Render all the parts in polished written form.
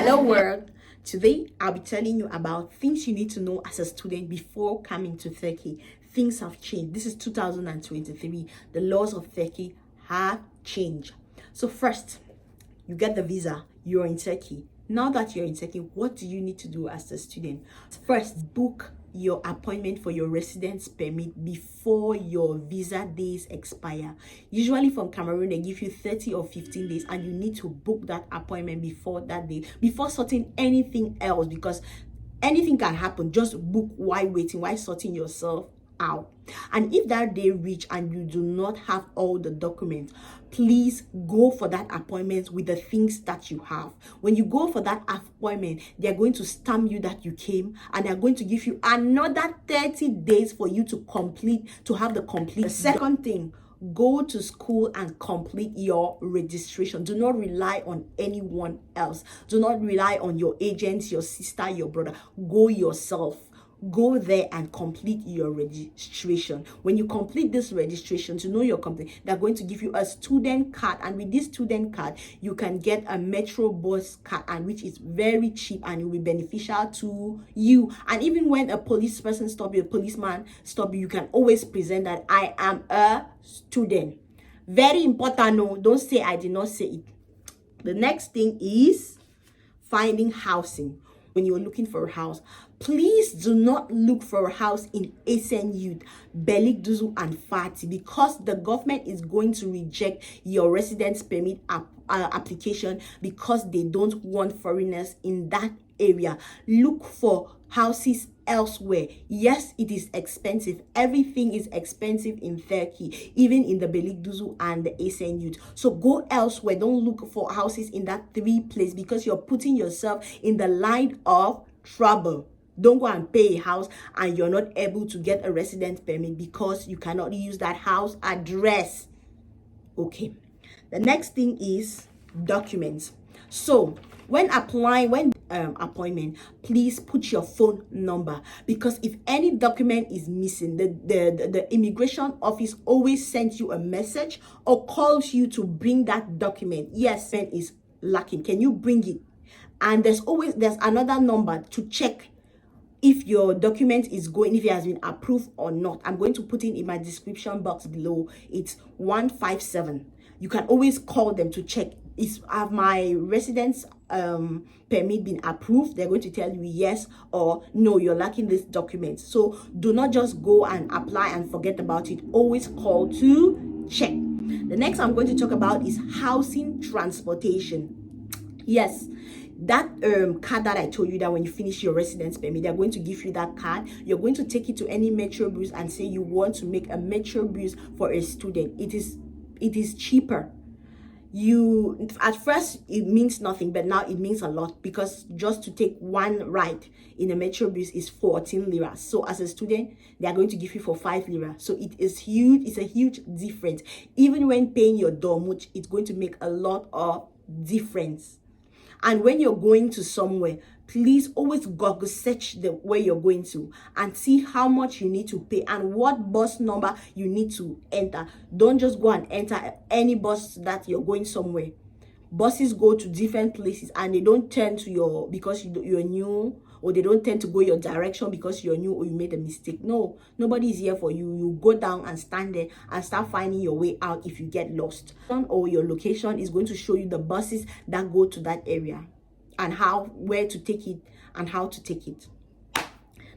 Hello world. Today I'll be telling you about things you need to know as a student before coming to Turkey. Things have changed. This is 2023. The laws of Turkey have changed. So first, you get the visa. You're in Turkey. Now that you're in Turkey, what do you need to do as a student? First, book your appointment for your residence permit before your visa days expire. Usually from Cameroon, they give you 30 or 15 days and you need to book that appointment before that day, before sorting anything else, because anything can happen. Just book while waiting, while sorting yourself out. And if that day reach and you do not have all the documents, please go for that appointment with the things that you have. When you go for that appointment, they are going to stamp you that you came, and they are going to give you another 30 days for you to have the complete. The second thing, go to school and complete your registration. Do not rely on anyone else. Do not rely on your agents, your sister, your brother. Go yourself. Go there and complete your registration. When you complete this registration, to know your company, they're going to give you a student card, and with this student card you can get a metro bus card, and which is very cheap and it will be beneficial to you. And even when a policeman stop you, you can always present that I am a student. Very important. No, don't say I did not say it. The next thing is finding housing. When you're looking for a house, please do not look for a house in SNU, Belik Duzu and Fati, because the government is going to reject your residence permit application because they don't want foreigners in that area. Look for houses elsewhere. Yes, it is expensive. Everything is expensive in Turkey, even in the Belik Duzu and the SNU. So go elsewhere. Don't look for houses in that three place, because you're putting yourself in the line of trouble. Don't go and pay a house and you're not able to get a residence permit because you cannot use that house address. Okay. The next thing is documents. So when applying, appointment, please put your phone number, because if any document is missing, the immigration office always sends you a message or calls you to bring that document. Yes, pen is lacking. Can you bring it? And there's another number to check if your document is if it has been approved or not. I'm going to put it in my description box below. It's 157. You can always call them to check, have my residence permit been approved? They're going to tell you yes or no, you're lacking this document. So do not just go and apply and forget about it. Always call to check. The next I'm going to talk about is housing transportation. Yes, that card that I told you, that when you finish your residence permit, they're going to give you that card. You're going to take it to any metro bus and say you want to make a metro bus for a student. It is cheaper. At first it means nothing, but now it means a lot, because just to take one ride in a metro bus is 14 lira. So as a student, they are going to give you for 5 lira. So it is huge. It's a huge difference. Even when paying your dorm, it's going to make a lot of difference. And when you're going to somewhere, please always Google search where you're going to and see how much you need to pay and what bus number you need to enter. Don't just go and enter any bus that you're going somewhere. Buses go to different places and they don't turn to because you're new, or they don't tend to go your direction because you're new or you made a mistake. No, nobody is here for you. You go down and stand there and start finding your way out if you get lost. Or your location is going to show you the buses that go to that area and where to take it and how to take it.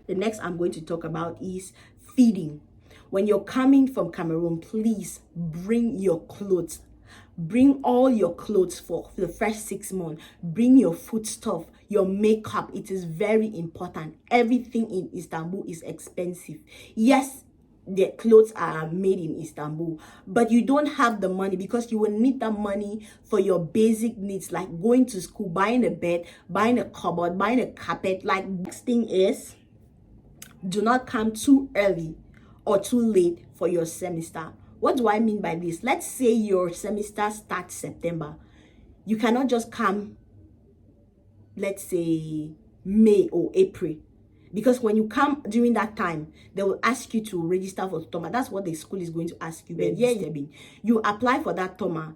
The next I'm going to talk about is feeding. When you're coming from Cameroon, please bring your clothes. Bring all your clothes for the first 6 months. Bring your food stuff, your makeup. It is very important. Everything in Istanbul is expensive. Yes, the clothes are made in Istanbul, but you don't have the money, because you will need that money for your basic needs, like going to school, buying a bed, buying a cupboard, buying a carpet. Like, next thing is, do not come too early or too late for your semester. What do I mean by this? Let's say your semester starts September. You cannot just come, let's say, May or April. Because when you come during that time, they will ask you to register for TOMA. That's what the school is going to ask you. But yeah, you apply for that TOMA.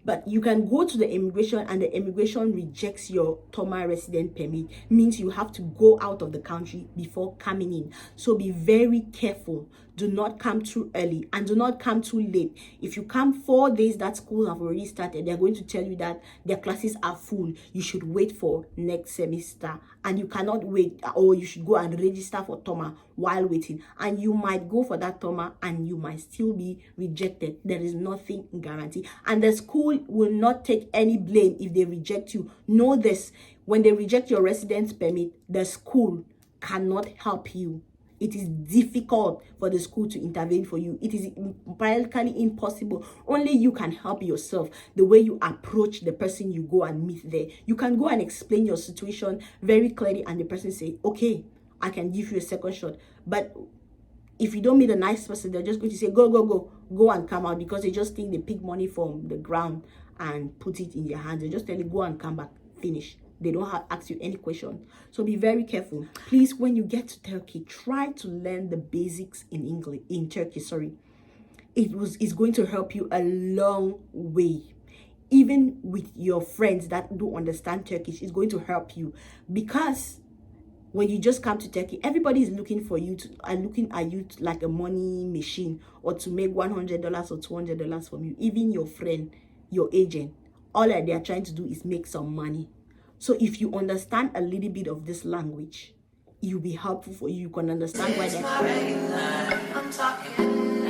But you can go to the immigration and the immigration rejects your Toma resident permit, means you have to go out of the country before coming in. So be very careful. Do not come too early and do not come too late. If you come 4 days that schools have already started, they're going to tell you that their classes are full. You should wait for next semester, and you cannot wait, or you should go and register for Toma while waiting. And you might go for that Toma and you might still be rejected. There is nothing guaranteed. And the school will not take any blame if they reject you. Know this, when they reject your residence permit, the school cannot help you. It is difficult for the school to intervene for you. It is practically impossible. Only you can help yourself. The way you approach the person you go and meet there. You can go and explain your situation very clearly and the person say, okay, I can give you a second shot. But if you don't meet a nice person, they're just going to say, go and come out, because they just think they pick money from the ground and put it in their hands. They just tell you, go and come back, finish. They don't ask you any question. So be very careful. Please, when you get to Turkey, try to learn the basics in Turkey. It's going to help you a long way. Even with your friends that don't understand Turkish, it's going to help you, because when you just come to Turkey, everybody is looking at you like a money machine, or to make $100 or $200 from you. Even your friend, your agent, all that they are trying to do is make some money. So if you understand a little bit of this language, it will be helpful for you. You can understand why they're